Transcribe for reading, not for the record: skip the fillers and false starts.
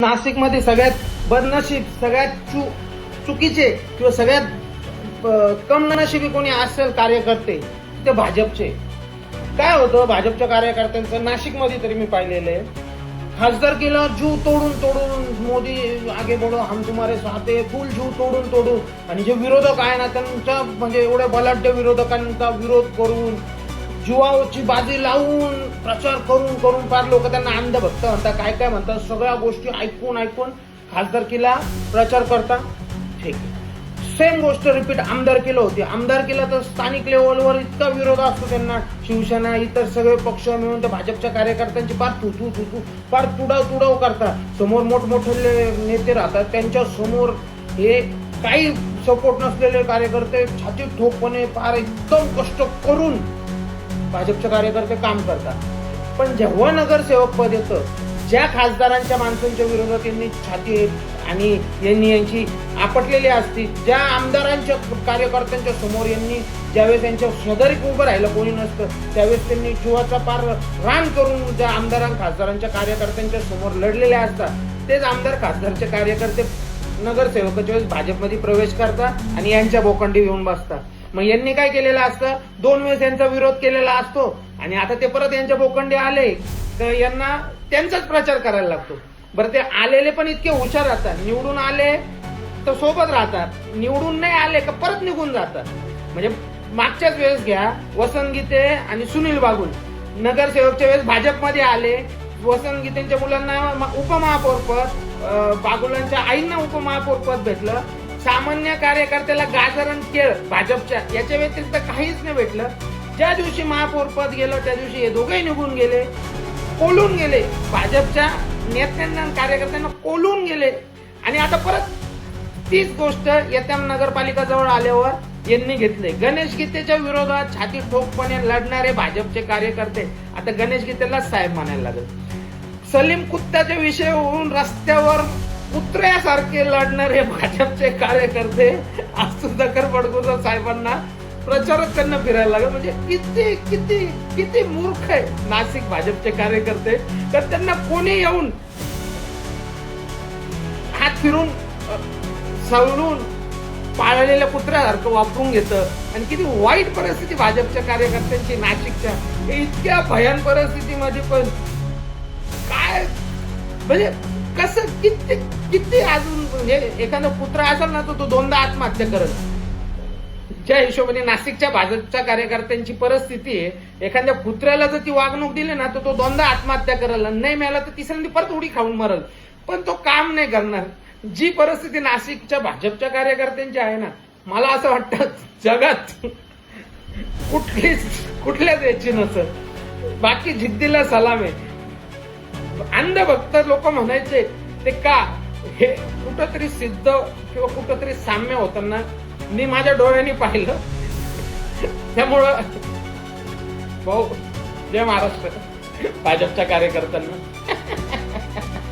नाशिकमध्ये सगळ्यात बदनशीब, सगळ्यात चुकीचे किंवा सगळ्यात कम नशिबी कोणी असेल कार्यकर्ते ते भाजपचे. काय होतं भाजपच्या कार्यकर्त्यांचं नाशिकमध्ये तरी मी पाहिलेलं आहे. खासदारकीला जीव तोडून तोडून मोदी आगे बढो हम तुम्हारे साथ है, फुल जीव तोडून तोडून, आणि जे विरोधक आहे ना त्यांच्या म्हणजे एवढ्या बलाढ्य विरोधकांचा विरोध करून जीवाची बाजी लावून प्रचार करून करून फार लोक त्यांना अंधभक्त म्हणतात, काय काय म्हणतात, सगळ्या गोष्टी ऐकून ऐकून खासदारकीला प्रचार करतात. ठीक आहे, सेम गोष्ट रिपीट आमदारकीला होती. आमदारकीला तर स्थानिक लेवलवर इतका विरोध असतो त्यांना, शिवसेना इतर सगळे पक्ष मिळून त्या भाजपच्या कार्यकर्त्यांची फार फार तुडाव करतात. समोर मोठमोठे नेते राहतात, त्यांच्या समोर हे काही सपोर्ट नसलेले कार्यकर्ते छाती ठोकपणे फार एकदम कष्ट करून भाजपचे कार्यकर्ते काम करतात. पण जेव्हा नगरसेवक पद येतं, ज्या खासदारांच्या माणसांच्या विरोधात यांनी छाती आणि यांची आपटलेली असती, ज्या आमदारांच्या कार्यकर्त्यांच्या समोर यांनी ज्यावेळेस त्यांच्या शेजारी उभं राहिलं कोणी नसतं, त्यावेळेस त्यांनी जीवाचा पार रान करून ज्या खासदारांच्या कार्यकर्त्यांच्या समोर लढलेले असतात, तेच आमदार खासदारचे कार्यकर्ते नगरसेवकाच्या वेळेस भाजपमध्ये प्रवेश करतात आणि यांच्या बोकंडी येऊन बसतात. मग यांनी काय केलेलं असतं, 2 वेळेस यांचा विरोध केलेला असतो आणि आता ते परत यांच्या बोकंडी आले तर यांना त्यांचाच प्रचार करायला लागतो. बरं, ते आलेले पण इतके हुशार राहतात, निवडून आले तर सोबत राहतात, निवडून नाही आले का परत निघून जातात. म्हणजे मागच्याच वेळेस घ्या, वसंत गीते आणि सुनील बागुल नगरसेवकच्या वेळेस भाजपमध्ये आले. वसंत गीतेंच्या मुलांना उपमहापौर पद, बागुलांच्या आईंना उपमहापौर पद भेटलं. सामान्य कार्यकर्त्याला गाजरण केळ भाजपच्या याच्या व्यतिरिक्त काहीच नाही भेटलं. ज्या दिवशी महापौर पद गेलं त्या दिवशी हे दोघेही निघून गेले, कोलून गेले, भाजपच्या नेत्यांना कार्यकर्त्यांना कोलून गेले. आणि आता परत तीच गोष्ट येत्या नगरपालिका जवळ आल्यावर यांनी घेतले. गणेश गीतेच्या विरोधात छाती ठोकपणे लढणारे भाजपचे कार्यकर्ते आता गणेश गीतेला साहेब म्हणायला लागले. सलीम कुत्त्याच्या विषयावरून रस्त्यावर कुत्र्यासारखे लढणारे भाजपचे कार्यकर्ते आज सुधाकर बडगुजर साहेबांना प्रचारक त्यांना फिरायला लागले. म्हणजे किती किती किती मूर्ख आहे नाशिक भाजपचे कार्यकर्ते, तर त्यांना कोणी येऊन हात फिरून सवरून पाळलेल्या कुत्र्यासारखं वापरून घेतं. आणि किती वाईट परिस्थिती भाजपच्या कार्यकर्त्यांची नाशिकच्या इतक्या भयान परिस्थितीमध्ये पण काय म्हणजे कसं किती किती अजून म्हणजे एखादा कुत्रा असेल ना तर तो 2दा आत्महत्या करत. ज्या हिशोबाने नाशिकच्या भाजपच्या कार्यकर्त्यांची परिस्थिती आहे, एखाद्या कुत्र्याला जर ती वागणूक दिली ना तर तो 2दा आत्महत्या करेल, नाही मिळाला तर तिसऱ्यांदा परत उडी खाऊन मरल, पण तो काम नाही करणार. जी परिस्थिती नाशिकच्या भाजपच्या कार्यकर्त्यांची आहे ना, मला असं वाटतं जगात कुठल्याच याची नसत. बाकी जिद्दीला सलाम आहे. अंधभक्त लोक म्हणायचे ते का, हे कुठंतरी सिद्ध किंवा कुठंतरी साम्य होताना मी माझ्या डोळ्यांनी पाहिलं. त्यामुळं भाऊ, जय महाराष्ट्र भाजपच्या कार्यकर्त्यांना.